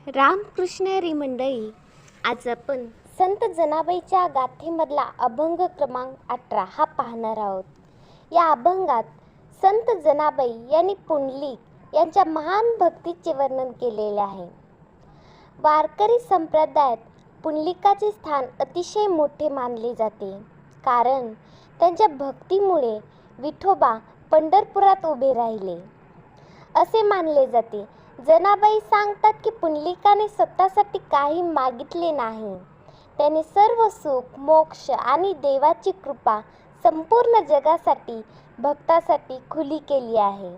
रामकृष्ण हरी मंडळी, आज आपण संत जनाबाईच्या गाथेमधला अभंग क्रमांक 18 हा पाहणार आहोत. या अभंगात संत जनाबाई यांनी पुंडलिक यांच्या महान भक्तीचे वर्णन केलेले आहे. वारकरी संप्रदायात पुंडलिकाचे स्थान अतिशय मोठे मानले जाते, कारण त्यांच्या भक्तीमुळे विठोबा पंढरपुरात उभे राहिले असे मानले जाते. जनाबाई सांगतात की पुंडलिकाने स्वतःसाठी काही मागितले नाही. त्याने सर्व सुख, मोक्ष आणि देवाची कृपा संपूर्ण जगासाठी, भक्तासाठी खुली केली आहे.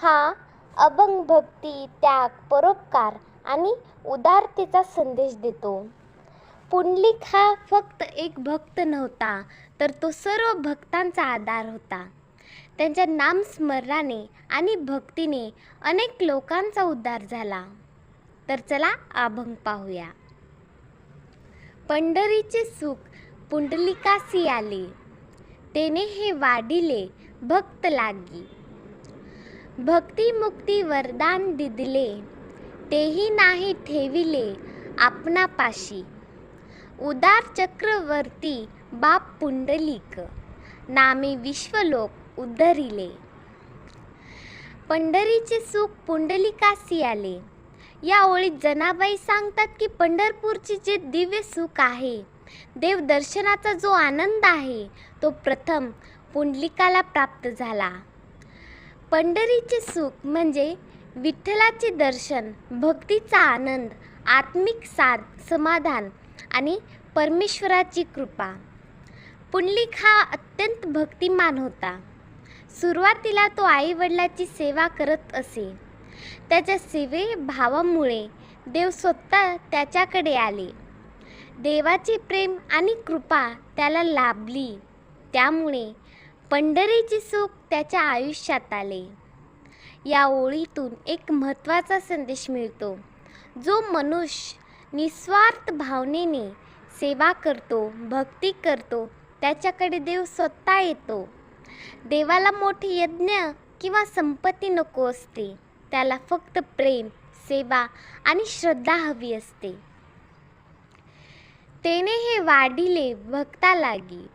हा अभंग भक्ती, त्याग, परोपकार आणि उदारतेचा संदेश देतो. पुंडलिक हा फक्त एक भक्त नव्हता, तर तो सर्व भक्तांचा आधार होता. त्यांच्या नामस्मरणाने आणि भक्तीने अनेक लोकांचा उद्धार झाला. तर चला अभंग पाहूया. पंढरीचे सुख पुंडलिकासी आले, तेने हे वाढिले भक्त लागी. भक्ती मुक्ती वरदान दिदले, तेही नाही ठेविले आपणापाशी. उदार चक्रवर्ती बाप पुंडलिक, नामे विश्वलोक उद्धरिले. पंढरीचे सुख पुंडलिकासी आले. या ओळीत जनाबाई सांगतात की पंढरपूरचे जे दिव्य सुख आहे, देव दर्शनाचा जो आनंद आहे, तो प्रथम पुंडलिकाला प्राप्त झाला. पंढरीचे सुख म्हणजे विठ्ठलाचे दर्शन, भक्तीचा आनंद, आत्मिक समाधान आणि परमेश्वराची कृपा. पुंडलिक हा अत्यंत भक्तिमान होता. सुरुवातीला तो आई वडिलाची सेवा करत असे. त्याच्या सेवे भावामुळे देव स्वतः त्याच्याकडे आले. देवाचे प्रेम आणि कृपा त्याला लाभली. त्यामुळे पंढरीचे सुख त्याच्या आयुष्यात आले. या ओळीतून एक महत्त्वाचा संदेश मिळतो. जो मनुष्य निस्वार्थ भावनेने सेवा करतो, भक्ती करतो, त्याच्याकडे देव स्वतः येतो. देवाला मोठे यज्ञ किंवा संपत्ती नको असते. त्याला फक्त प्रेम, सेवा आणि श्रद्धा हवी असते. तेने हे वाढिले भक्ता लागी.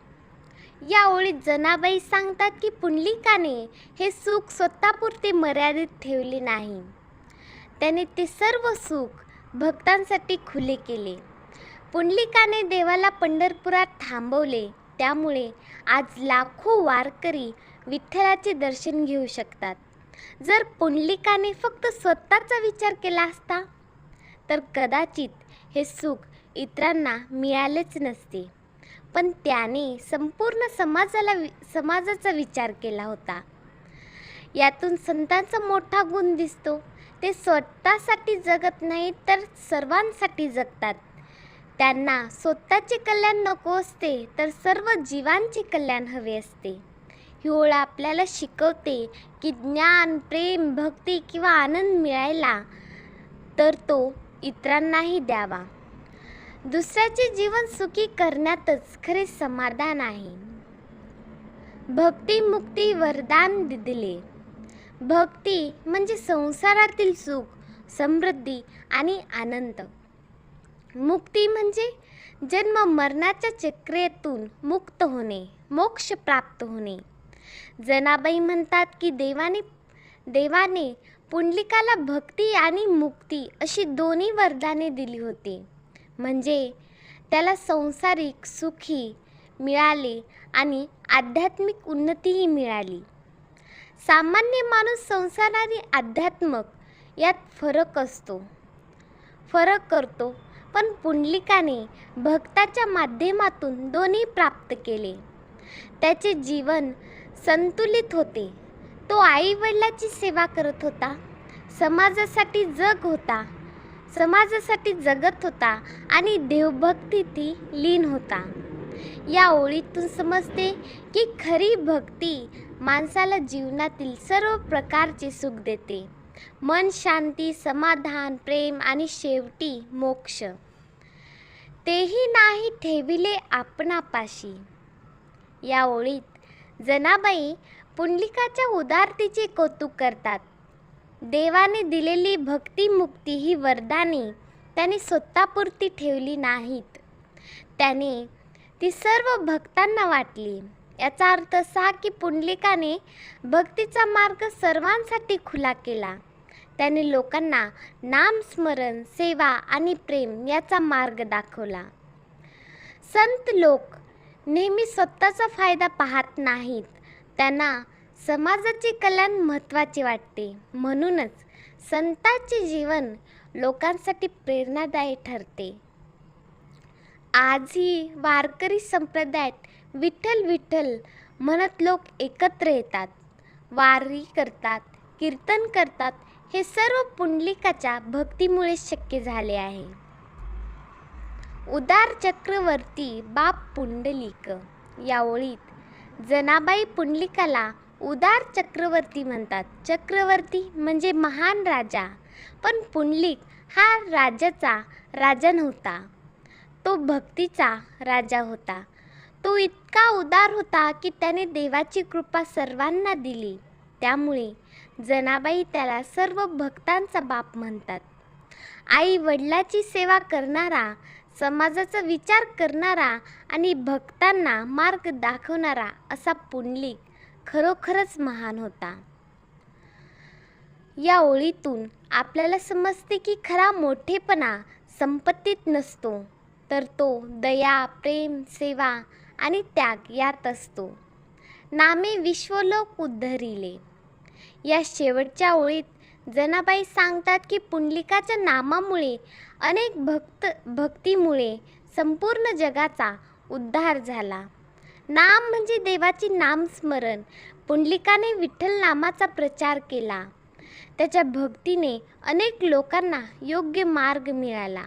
या ओळीत जनाबाई सांगतात की पुंडलिकाने हे सुख स्वतःपुरते मर्यादित ठेवले नाही. त्याने ते सर्व सुख भक्तांसाठी खुले केले. पुंडलिकाने देवाला पंढरपुरात थांबवले. त्यामुळे आज लाखो वारकरी विठ्ठलाचे दर्शन घेऊ शकतात. जर पुंडलिकाने फक्त स्वतःचा विचार केला असता, तर कदाचित हे सुख इतरांना मिळालेच नसते. पण त्याने संपूर्ण समाजाचा विचार केला होता. यातून संतांचा मोठा गुण दिसतो. ते स्वतःसाठी जगत नाहीत, तर सर्वांसाठी जगतात. त्यांना स्वतःचे कल्याण नको असते, तर सर्व जीवांचे कल्याण हवे असते. ही ओळ आपल्याला शिकवते की ज्ञान, प्रेम, भक्ती किंवा आनंद मिळाला तर तो इतरांनाही द्यावा. दुसऱ्याचे जीवन सुखी करण्यातच खरे समाधान आहे. भक्ती मुक्ती वरदान दिदले. भक्ती म्हणजे संसारातील सुख, समृद्धी आणि आनंद. मुक्ती म्हणजे जन्म मरणाच्या चक्रेतून मुक्त होणे, मोक्ष प्राप्त होणे. जनाबाई म्हणतात की देवाने पुंडलिकाला भक्ती आणि मुक्ती अशी दोन्ही वरदाने दिली होती. म्हणजे त्याला सांसारिक सुखी मिळाले आणि आध्यात्मिक उन्नतीही मिळाली. सामान्य माणूस संसार आणि आध्यात्मिक यात फरक करतो, पण पुंडलिकाने भक्ताच्या माध्यमातून दोन्ही प्राप्त केले. त्याचे जीवन संतुलित होते. तो आई वडिलाची सेवा करत होता, समाजासाठी जगत होता आणि देवभक्तीत लीन होता. या ओळीतून समजते की खरी भक्ती माणसाला जीवनातील सर्व प्रकारचे सुख देते. मन शांती, समाधान, प्रेम आणि शेवटी मोक्ष. तेही नाही ठेविले आपणापाशी. या ओळीत जनाबाई पुंडलिकाच्या उदारतेचे कौतुक करतात. देवाने दिलेली भक्तिमुक्ती ही वरदाने त्याने स्वतःपुरती ठेवली नाहीत. त्याने ती सर्व भक्तांना वाटली. याचा अर्थ असा की पुंडलिकाने भक्तीचा मार्ग सर्वांसाठी खुला केला. त्याने लोकांना नामस्मरण, सेवा आणि प्रेम याचा मार्ग दाखवला. संत लोक नेहमी स्वतःचा फायदा पाहत नाहीत. त्यांना समाजाचे कल्याण महत्त्वाचे वाटते. म्हणूनच संतांचे जीवन लोकांसाठी प्रेरणादायी ठरते. आजही वारकरी संप्रदायात विठ्ठल विठ्ठल म्हणत लोक एकत्र येतात, वारी करतात, कीर्तन करतात. हे सर्व पुंडलिकाच्या भक्तीमुळे शक्य झाले आहे. उदार चक्रवर्ती बाप पुंडलिक या ओळीत जनाबाई पुंडलिकाला उदार चक्रवर्ती म्हणतात. चक्रवर्ती म्हणजे महान राजा, पण पुंडलिक हा राज्याचा राजा नव्हता. तो भक्तीचा राजा होता. तो इतका उदार होता की त्याने देवाची कृपा सर्वांना दिली. त्यामुळे जनाबाई त्याला सर्व भक्तांचा बाप म्हणतात. आई वडिलाची सेवा करणारा, समाजाचा विचार करणारा आणि भक्तांना मार्ग दाखवणारा असा पुंडलिक खरोखरच महान होता. या ओळीतून आपल्याला समजते की खरा मोठेपणा संपत्तीत नसतो, तर तो दया, प्रेम, सेवा आणि त्याग यात असतो. नामे विश्वलोक उद्धरिले. या शेवटच्या ओळीत जनाबाई सांगतात की पुंडलिकाच्या नामामुळे, अनेक भक्तीमुळे संपूर्ण जगाचा उद्धार झाला. नाम म्हणजे देवाचे नामस्मरण. पुंडलिकाने विठ्ठल नामाचा प्रचार केला. त्याच्या भक्तीने अनेक लोकांना योग्य मार्ग मिळाला.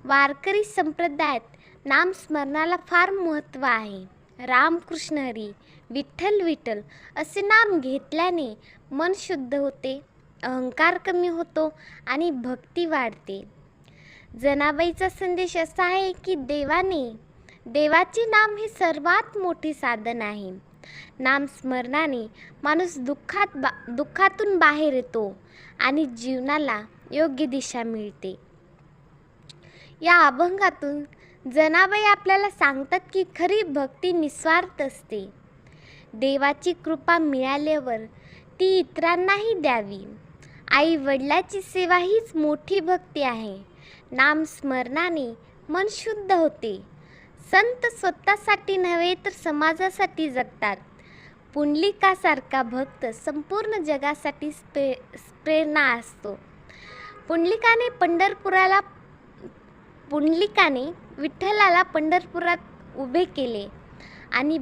वारकरी संप्रदायात नामस्मरणाला फार महत्त्व आहे. रामकृष्ण हरी, विठ्ठल विठ्ठल असे नाम घेतल्याने मन शुद्ध होते, अहंकार कमी होतो आणि भक्ती वाढते. जनाबाईचा संदेश असा आहे की देवाचे नाम हे सर्वात मोठे साधन आहे. नामस्मरणाने माणूस दुःखातून बाहेर येतो आणि जीवनाला योग्य दिशा मिळते. या अभंगातून जनाबाई आपल्याला सांगतात की खरी भक्ती निस्वार्थ असते. देवाची कृपा मिळाल्यावर ती इतरांनाही द्यावी. आई वडिलाची सेवा हीच मोठी भक्ती आहे. नामस्मरणाने मन शुद्ध होते. संत स्वतःसाठी नव्हे तर समाजासाठी जगतात. पुंडलिकासारखा भक्त संपूर्ण जगासाठी प्रेरणा असतो. पुंडलिकाने विठ्ठलाला पंढरपुरात उभे केले आणि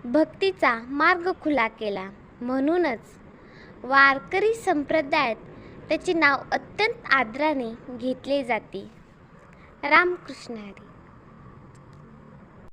भक्तीचा मार्ग खुला केला. म्हणूनच वारकरी संप्रदायात त्याचे नाव अत्यंत आदराने घेतले जाते. रामकृष्ण हरी.